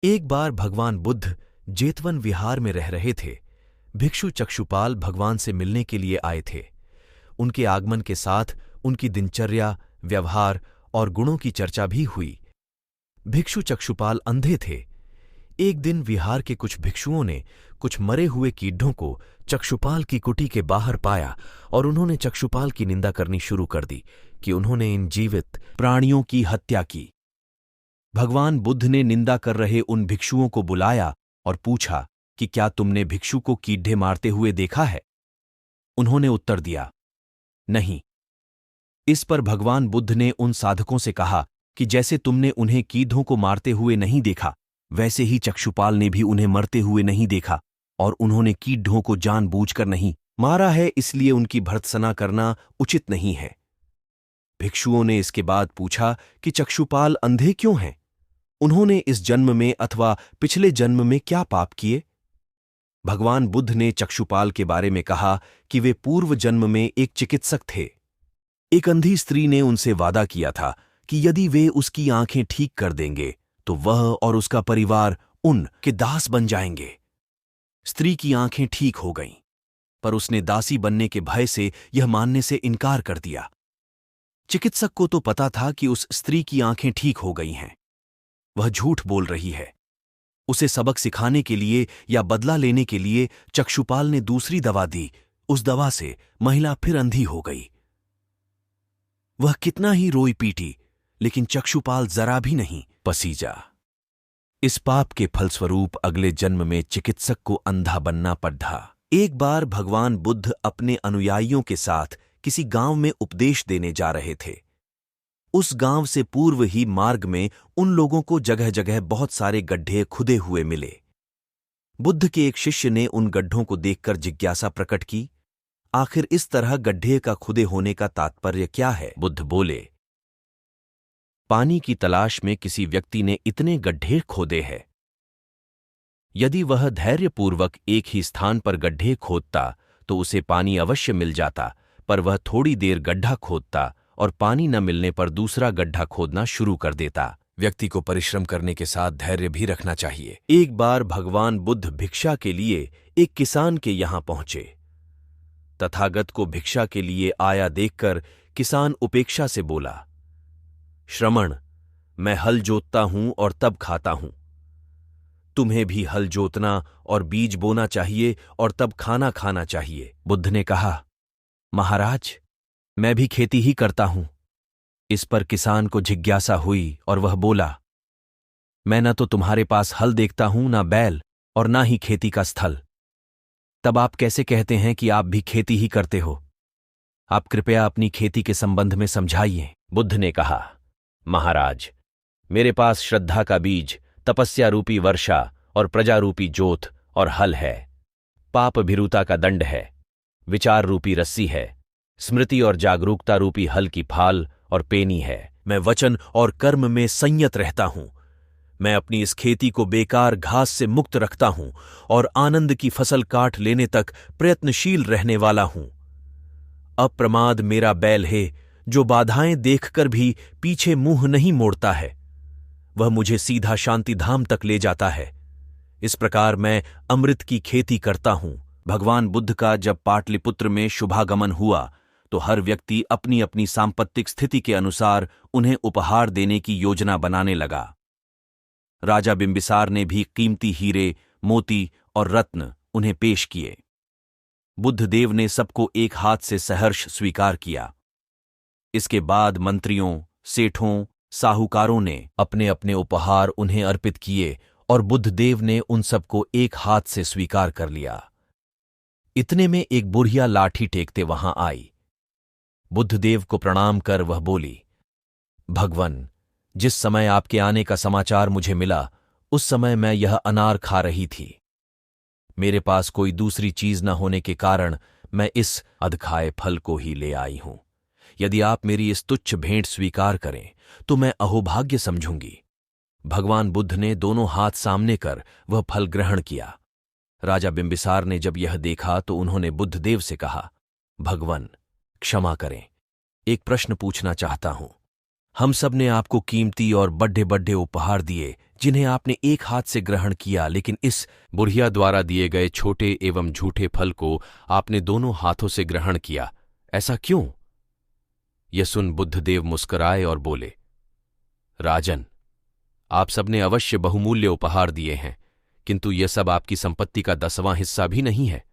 एक बार भगवान बुद्ध जेतवन विहार में रह रहे थे। भिक्षु चक्षुपाल भगवान से मिलने के लिए आए थे। उनके आगमन के साथ उनकी दिनचर्या, व्यवहार और गुणों की चर्चा भी हुई। भिक्षु चक्षुपाल अंधे थे। एक दिन विहार के कुछ भिक्षुओं ने कुछ मरे हुए कीड़ों को चक्षुपाल की कुटी के बाहर पाया और उन्होंने चक्षुपाल की निंदा करनी शुरू कर दी कि उन्होंने इन जीवित प्राणियों की हत्या की। भगवान बुद्ध ने निंदा कर रहे उन भिक्षुओं को बुलाया और पूछा कि क्या तुमने भिक्षु को कीड़े मारते हुए देखा है? उन्होंने उत्तर दिया, नहीं। इस पर भगवान बुद्ध ने उन साधकों से कहा कि जैसे तुमने उन्हें कीड़ों को मारते हुए नहीं देखा, वैसे ही चक्षुपाल ने भी उन्हें मरते हुए नहीं देखा और उन्होंने कीड़ों को जानबूझकर नहीं मारा है, इसलिए उनकी भर्त्सना करना उचित नहीं है। भिक्षुओं ने इसके बाद पूछा कि चक्षुपाल अंधे क्यों हैं? उन्होंने इस जन्म में अथवा पिछले जन्म में क्या पाप किए? भगवान बुद्ध ने चक्षुपाल के बारे में कहा कि वे पूर्व जन्म में एक चिकित्सक थे। एक अंधी स्त्री ने उनसे वादा किया था कि यदि वे उसकी आंखें ठीक कर देंगे तो वह और उसका परिवार उनके दास बन जाएंगे। स्त्री की आंखें ठीक हो गईं, पर उसने दासी बनने के भय से यह मानने से इनकार कर दिया। चिकित्सक को तो पता था कि उस स्त्री की आंखें ठीक हो गई हैं। वह झूठ बोल रही है। उसे सबक सिखाने के लिए या बदला लेने के लिए चक्षुपाल ने दूसरी दवा दी। उस दवा से महिला फिर अंधी हो गई। वह कितना ही रोई पीटी, लेकिन चक्षुपाल जरा भी नहीं पसीजा। इस पाप के फलस्वरूप अगले जन्म में चिकित्सक को अंधा बनना पड़ा। एक बार भगवान बुद्ध अपने अनुयायियों के साथ किसी गांव में उपदेश देने जा रहे थे। उस गांव से पूर्व ही मार्ग में उन लोगों को जगह जगह बहुत सारे गड्ढे खुदे हुए मिले। बुद्ध के एक शिष्य ने उन गड्ढों को देखकर जिज्ञासा प्रकट की, आखिर इस तरह गड्ढे का खुदे होने का तात्पर्य क्या है? बुद्ध बोले, पानी की तलाश में किसी व्यक्ति ने इतने गड्ढे खोदे हैं। यदि वह धैर्यपूर्वक एक ही स्थान पर गड्ढे खोदता तो उसे पानी अवश्य मिल जाता, पर वह थोड़ी देर गड्ढा खोदता और पानी न मिलने पर दूसरा गड्ढा खोदना शुरू कर देता। व्यक्ति को परिश्रम करने के साथ धैर्य भी रखना चाहिए। एक बार भगवान बुद्ध भिक्षा के लिए एक किसान के यहां पहुंचे। तथागत को भिक्षा के लिए आया देखकर किसान उपेक्षा से बोला, श्रमण, मैं हल जोतता हूं और तब खाता हूं। तुम्हें भी हल जोतना और बीज बोना चाहिए और तब खाना खाना चाहिए। बुद्ध ने कहा, महाराज, मैं भी खेती ही करता हूं। इस पर किसान को जिज्ञासा हुई और वह बोला, मैं न तो तुम्हारे पास हल देखता हूं, ना बैल और ना ही खेती का स्थल। तब आप कैसे कहते हैं कि आप भी खेती ही करते हो? आप कृपया अपनी खेती के संबंध में समझाइए। बुद्ध ने कहा, महाराज, मेरे पास श्रद्धा का बीज, तपस्या रूपी वर्षा और प्रजा रूपी जोत और हल है। पाप भीरुता का दंड है, विचार रूपी रस्सी है, स्मृति और जागरूकता रूपी हल की फाल और पेनी है। मैं वचन और कर्म में संयत रहता हूं। मैं अपनी इस खेती को बेकार घास से मुक्त रखता हूं और आनंद की फसल काट लेने तक प्रयत्नशील रहने वाला हूं। अप्रमाद मेरा बैल है, जो बाधाएं देखकर भी पीछे मुंह नहीं मोड़ता है। वह मुझे सीधा शांति धाम तक ले जाता है। इस प्रकार मैं अमृत की खेती करता हूं। भगवान बुद्ध का जब पाटलिपुत्र में शुभागमन हुआ तो हर व्यक्ति अपनी अपनी सांपत्तिक स्थिति के अनुसार उन्हें उपहार देने की योजना बनाने लगा। राजा बिंबिसार ने भी कीमती हीरे, मोती और रत्न उन्हें पेश किए। बुद्धदेव ने सबको एक हाथ से सहर्ष स्वीकार किया। इसके बाद मंत्रियों, सेठों, साहूकारों ने अपने अपने उपहार उन्हें अर्पित किए और बुद्धदेव ने उन सबको एक हाथ से स्वीकार कर लिया। इतने में एक बुढ़िया लाठी टेकते वहां आई। बुद्धदेव को प्रणाम कर वह बोली, भगवन, जिस समय आपके आने का समाचार मुझे मिला उस समय मैं यह अनार खा रही थी। मेरे पास कोई दूसरी चीज न होने के कारण मैं इस अधखाए फल को ही ले आई हूं। यदि आप मेरी इस तुच्छ भेंट स्वीकार करें तो मैं अहोभाग्य समझूंगी। भगवान बुद्ध ने दोनों हाथ सामने कर वह फल ग्रहण किया। राजा बिंबिसार ने जब यह देखा तो उन्होंने बुद्धदेव से कहा, भगवन, क्षमा करें, एक प्रश्न पूछना चाहता हूं। हम सब ने आपको कीमती और बड्ढे बड्ढे उपहार दिए जिन्हें आपने एक हाथ से ग्रहण किया, लेकिन इस बुढ़िया द्वारा दिए गए छोटे एवं झूठे फल को आपने दोनों हाथों से ग्रहण किया। ऐसा क्यों? यह सुन बुद्धदेव मुस्कुराए और बोले, राजन, आप सबने अवश्य बहुमूल्य उपहार दिए हैं, किंतु यह सब आपकी संपत्ति का 10वां हिस्सा भी नहीं है।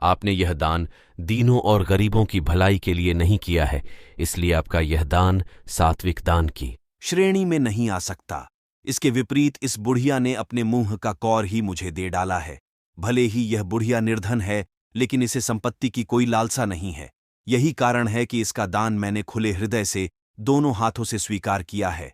आपने यह दान दीनों और गरीबों की भलाई के लिए नहीं किया है, इसलिए आपका यह दान सात्विक दान की श्रेणी में नहीं आ सकता। इसके विपरीत इस बुढ़िया ने अपने मुंह का कौर ही मुझे दे डाला है। भले ही यह बुढ़िया निर्धन है, लेकिन इसे संपत्ति की कोई लालसा नहीं है। यही कारण है कि इसका दान मैंने खुले हृदय से दोनों हाथों से स्वीकार किया है।